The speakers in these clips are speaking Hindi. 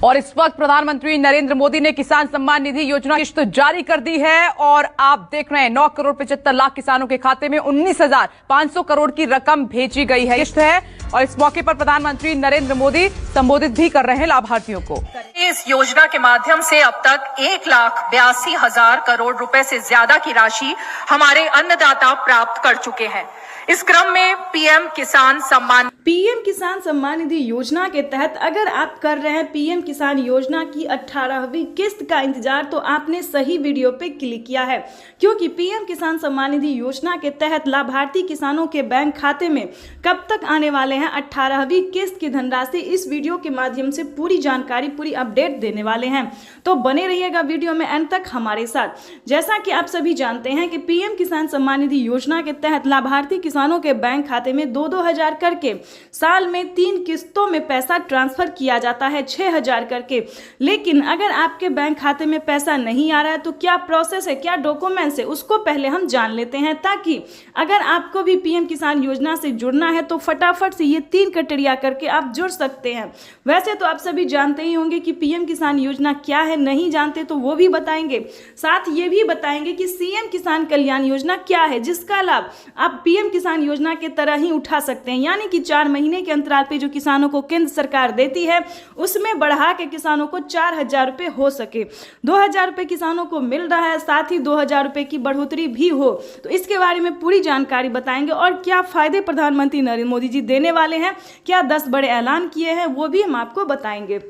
और इस वक्त प्रधानमंत्री नरेंद्र मोदी ने किसान सम्मान निधि योजना किश्त जारी कर दी है और आप देख रहे हैं 9 करोड़ 75 लाख किसानों के खाते में 19,500 करोड़ की रकम भेजी गई है। किश्त है और इस मौके पर प्रधानमंत्री नरेंद्र मोदी संबोधित भी कर रहे हैं लाभार्थियों को। इस योजना के माध्यम से अब तक 1,82,000 करोड़ रुपए से ज्यादा की राशि हमारे अन्नदाता प्राप्त कर चुके हैं। इस क्रम में पीएम किसान सम्मान निधि योजना के तहत अगर आप कर रहे हैं पीएम किसान योजना की 18वीं किस्त का इंतजार, तो आपने सही वीडियो पे क्लिक किया है, क्योंकि पीएम किसान सम्मान निधि योजना के तहत लाभार्थी किसानों के बैंक खाते में कब तक आने वाले हैं 18वीं किस्त की धनराशि, इस वीडियो के माध्यम से पूरी जानकारी, पूरी अपडेट देने वाले हैं। तो बने रहिएगा वीडियो में अंत तक हमारे साथ। जैसा कि आप सभी जानते हैं कि पीएम किसान सम्मान निधि योजना के तहत लाभार्थी किसानों के बैंक खाते में 2-2 हजार करके साल में 3 किस्तों में पैसा ट्रांसफर किया जाता है, 6,000 करके। लेकिन अगर आपके बैंक खाते में पैसा नहीं आ रहा है तो क्या प्रोसेस है, क्या डॉक्यूमेंट्स है, उसको पहले हम जान लेते हैं, ताकि अगर आपको भी पीएम किसान योजना से जुड़ना है तो फटाफट से ये 3 क्राइटेरिया करके आप जुड़ सकते हैं। वैसे तो आप सभी जानते ही होंगे कि पीएम किसान योजना क्या है, नहीं जानते तो वो भी बताएंगे। साथ ये भी बताएंगे कि सीएम किसान कल्याण योजना क्या है, जिसका लाभ आप पीएम किसान योजना के तरह ही उठा सकते हैं। यानी कि 4 महीने के अंतराल पे जो किसानों को केंद्र सरकार देती है उसमें बढ़ा के किसानों को 4,000 रुपए हो सके। 2,000 रुपए किसानों को मिल रहा है, साथ ही 2,000 रुपए की बढ़ोतरी भी हो, तो इसके बारे में पूरी जानकारी बताएंगे। और क्या फायदे प्रधानमंत्री नरेंद्र मोदी जी देने वाले हैं, क्या 10 बड़े ऐलान किए हैं, वो भी हम आपको बताएंगे।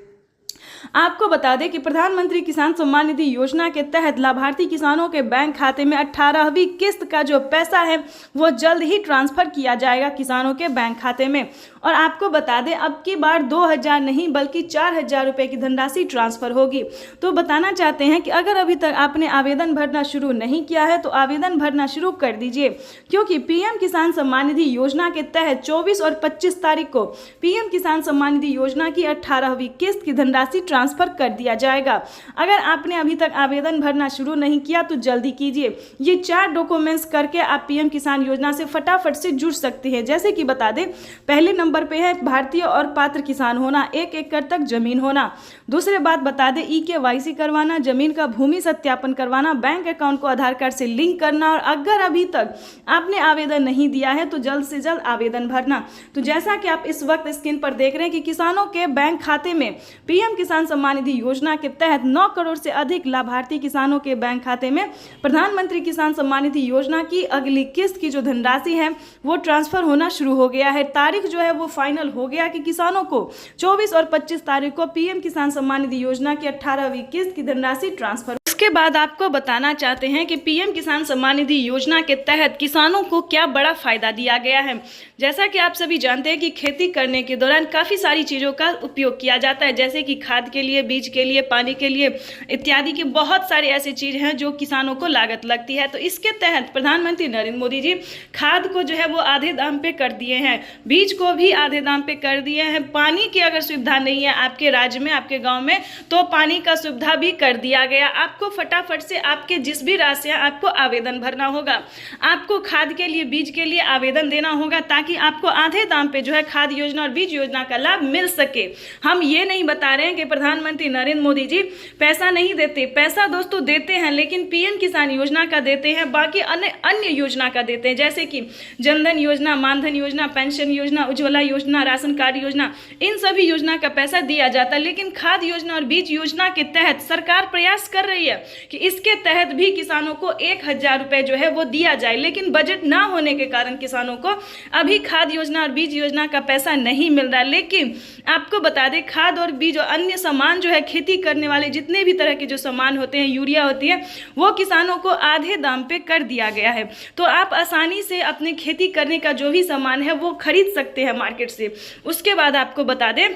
आपको बता दें कि प्रधानमंत्री किसान सम्मान निधि योजना के तहत लाभार्थी किसानों के बैंक खाते में 18वीं किस्त का जो पैसा है वो जल्द ही ट्रांसफर किया जाएगा किसानों के बैंक खाते में। और आपको बता दें अब की बार 2,000 नहीं बल्कि 4,000 रुपए की धनराशि ट्रांसफर होगी। तो बताना चाहते हैं कि अगर अभी तक आपने आवेदन भरना शुरू नहीं किया है तो आवेदन भरना शुरू कर दीजिए, क्योंकि पीएम किसान सम्मान निधि योजना के तहत 24 और 25 तारीख को पीएम किसान सम्मान निधि योजना की 18वीं किस्त की धनराशि ट्रांसफर कर दिया जाएगा। अगर आपने अभी तक आवेदन भरना शुरू नहीं किया तो जल्दी कीजिए। ये 4 डॉक्यूमेंट्स करके आप पीएम किसान योजना से फटाफट से जुड़ सकते हैं। जैसे कि बता दें, पहले नंबर पे है भारतीय और पात्र किसान होना, 1 एकड़ तक जमीन होना। दूसरे बात बता दें, EKYC करवाना, जमीन का भूमि सत्यापन करवाना, बैंक अकाउंट को आधार कार्ड से लिंक करना, और अगर अभी तक आपने आवेदन नहीं दिया है तो जल्द से जल्द आवेदन भरना। तो जैसा कि आप इस वक्त स्क्रीन पर देख रहे हैं कि किसानों के बैंक खाते में पीएम किसान सम्मान निधि योजना के तहत 9 करोड़ से अधिक लाभार्थी किसानों के बैंक खाते में प्रधानमंत्री किसान सम्मान निधि योजना की अगली किस्त की जो धनराशि है वो ट्रांसफर होना शुरू हो गया है। तारीख जो है वो फाइनल हो गया कि किसानों को 24 और 25 तारीख को पीएम किसान सम्मान निधि योजना की 18वीं किस्त की धनराशि ट्रांसफर। उसके बाद आपको बताना चाहते हैं कि पीएम किसान सम्मान निधि योजना के तहत किसानों को क्या बड़ा फायदा दिया गया है। जैसा कि आप सभी जानते हैं कि खेती करने के दौरान काफ़ी सारी चीज़ों का उपयोग किया जाता है, जैसे कि खाद के लिए, बीज के लिए, पानी के लिए इत्यादि की बहुत सारी ऐसी चीज़ हैं जो किसानों को लागत लगती है। तो इसके तहत प्रधानमंत्री नरेंद्र मोदी जी खाद को जो है वो आधे दाम पे कर दिए हैं, बीज को भी आधे दाम पे कर दिए हैं। पानी की अगर सुविधा नहीं है आपके राज्य में, आपके गाँव में, तो पानी का सुविधा भी कर दिया गया। आपको फटाफट से आपके जिस भी राशियाँ आपको आवेदन भरना होगा, आपको खाद के लिए, बीज के लिए आवेदन देना होगा, ताकि आपको आधे दाम पे जो है खाद योजना और बीज योजना का लाभ मिल सके। हम ये नहीं बता रहे हैं कि प्रधानमंत्री नरेंद्र मोदी जी पैसा नहीं देते, पैसा दोस्तों देते हैं, लेकिन पीएम किसान योजना का देते हैं, बाकी अन्य योजना का देते हैं, जैसे कि जनधन योजना, मानधन योजना, पेंशन योजना, उज्ज्वला योजना, राशन कार्ड योजना, इन सभी योजना का पैसा दिया जाता है। लेकिन खाद योजना और बीज योजना के तहत सरकार प्रयास कर रही है कि इसके तहत भी किसानों को 1,000 रुपए जो है वो दिया जाए, लेकिन बजट ना होने के कारण किसानों को अभी खाद योजना और बीज योजना का पैसा नहीं मिल रहा। लेकिन आपको बता दें, खाद और बीज और अन्य सामान जो है खेती करने वाले जितने भी तरह के जो सामान होते हैं, यूरिया होती है, वो किसानों को आधे दाम पे कर दिया गया है। तो आप आसानी से अपने खेती करने का जो भी सामान है वो खरीद सकते हैं मार्केट से। उसके बाद आपको बता दें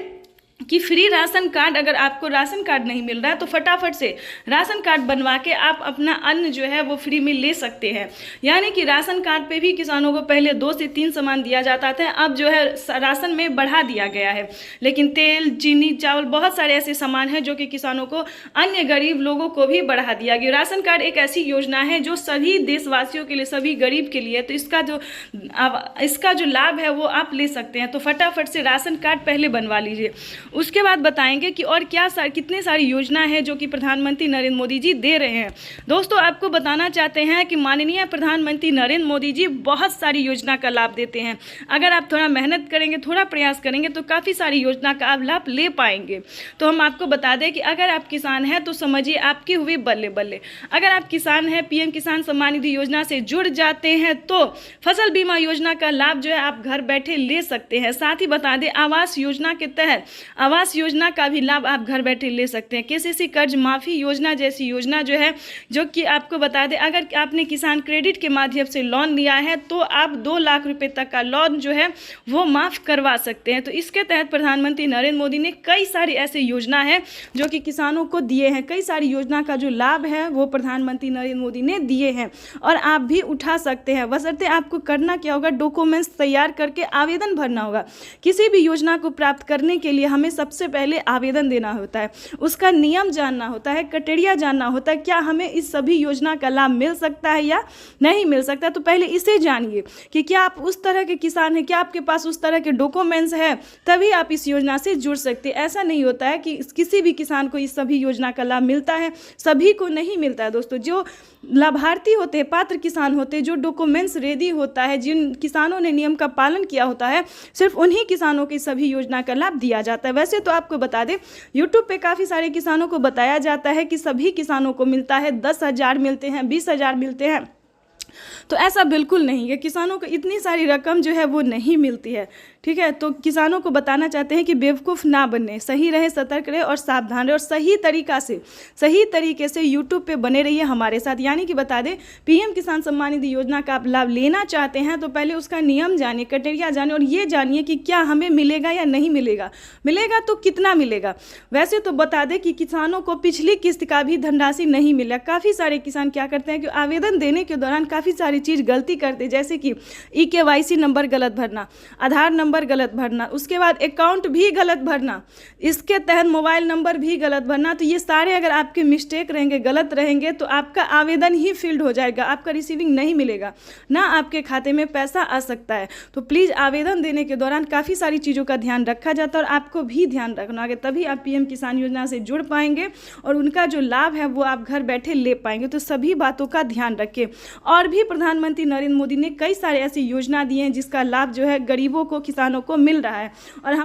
कि फ्री राशन कार्ड, अगर आपको राशन कार्ड नहीं मिल रहा है तो फटाफट से राशन कार्ड बनवा के आप अपना अन्न जो है वो फ्री में ले सकते हैं। यानी कि राशन कार्ड पे भी किसानों को पहले 2 से 3 सामान दिया जाता था, अब जो है राशन में बढ़ा दिया गया है। लेकिन तेल, चीनी, चावल, बहुत सारे ऐसे सामान हैं जो कि किसानों को, अन्य गरीब लोगों को भी बढ़ा दिया गया। राशन कार्ड एक ऐसी योजना है जो सभी देशवासियों के लिए, सभी गरीब के लिए, तो इसका जो लाभ है वो आप ले सकते हैं। तो फटाफट से राशन कार्ड पहले बनवा लीजिए। उसके बाद बताएंगे कि और कितने सारी योजना है जो कि प्रधानमंत्री नरेंद्र मोदी जी दे रहे हैं। दोस्तों, आपको बताना चाहते हैं कि माननीय प्रधानमंत्री नरेंद्र मोदी जी बहुत सारी योजना का लाभ देते हैं। अगर आप थोड़ा मेहनत करेंगे, थोड़ा प्रयास करेंगे तो काफ़ी सारी योजना का आप लाभ ले पाएंगे। तो हम आपको बता दें कि अगर आप किसान हैं तो समझिए आपकी हुई बल्ले बल्ले। अगर आप किसान हैं, पीएम किसान सम्मान निधि योजना से जुड़ जाते हैं तो फसल बीमा योजना का लाभ जो है आप घर बैठे ले सकते हैं। साथ ही बता दें, आवास योजना के तहत आवास योजना का भी लाभ आप घर बैठे ले सकते हैं। केसीसी कर्ज माफी योजना जैसी योजना जो है, जो कि आपको बता दें, अगर आपने किसान क्रेडिट के माध्यम से लोन लिया है तो आप 2 लाख रुपए तक का लोन जो है वो माफ करवा सकते हैं। तो इसके तहत प्रधानमंत्री नरेंद्र मोदी ने कई सारी ऐसी योजना है जो कि किसानों को दिए हैं। कई सारी योजना का जो लाभ है वो प्रधानमंत्री नरेंद्र मोदी ने दिए हैं और आप भी उठा सकते हैं। बशर्ते आपको करना क्या होगा, डॉक्यूमेंट्स तैयार करके आवेदन भरना होगा। किसी भी योजना को प्राप्त करने के लिए हमें सबसे पहले आवेदन देना होता है, उसका नियम जानना होता है, क्राइटेरिया जानना होता है, क्या हमें इस सभी योजना का लाभ मिल सकता है या नहीं मिल सकता। तो पहले इसे जानिए कि क्या आप उस तरह के किसान हैं, क्या आपके पास उस तरह के डॉक्यूमेंट्स हैं, तभी आप इस योजना से जुड़ सकते हैं। ऐसा नहीं होता है कि किसी भी किसान को इस सभी योजना का लाभ मिलता है, सभी को नहीं मिलता है। दोस्तों, जो लाभार्थी होते हैं, पात्र किसान होते हैं, जो डॉक्यूमेंट्स रेडी होता है, जिन किसानों ने नियम का पालन किया होता है, सिर्फ उन्हीं किसानों की सभी योजना का लाभ दिया जाता है। वैसे तो आपको बता दें, यूट्यूब पे काफ़ी सारे किसानों को बताया जाता है कि सभी किसानों को मिलता है, 10,000 मिलते हैं, 20,000 मिलते हैं। तो ऐसा बिल्कुल नहीं है, किसानों को इतनी सारी रकम जो है वो नहीं मिलती है। ठीक है, तो किसानों को बताना चाहते हैं कि बेवकूफ़ ना बने, सही रहे, सतर्क रहे और सावधान रहे और सही तरीके से यूट्यूब पे बने रहिए हमारे साथ। यानी कि बता दें, पीएम किसान सम्मान निधि योजना का आप लाभ लेना चाहते हैं तो पहले उसका नियम जानिए, क्राइटेरिया जानिए और ये जानिए कि क्या हमें मिलेगा या नहीं मिलेगा, मिलेगा तो कितना मिलेगा। वैसे तो बता दें कि किसानों को पिछली किस्त का भी धनराशि नहीं मिला। काफ़ी सारे किसान क्या करते हैं कि आवेदन देने के दौरान काफ़ी सारी चीज़ गलती करते हैं, जैसे कि EKYC नंबर गलत भरना, आधार नंबर गलत भरना, उसके बाद अकाउंट भी गलत भरना, इसके तहत मोबाइल नंबर भी गलत भरना। तो ये सारे अगर आपके मिस्टेक रहेंगे, गलत रहेंगे, तो आपका आवेदन ही फील्ड हो जाएगा, आपका रिसीविंग नहीं मिलेगा, ना आपके खाते में पैसा आ सकता है। तो प्लीज़ आवेदन देने के दौरान काफ़ी सारी चीज़ों का ध्यान रखा जाता है और आपको भी ध्यान रखना है, तभी आप पीएम किसान योजना से जुड़ पाएंगे और उनका जो लाभ है वो आप घर बैठे ले पाएंगे। तो सभी बातों का ध्यान रखें। और भी प्रधानमंत्री नरेंद्र मोदी ने कई सारे ऐसी योजना दी हैं जिसका लाभ जो है गरीबों को, किसानों को मिल रहा है और हम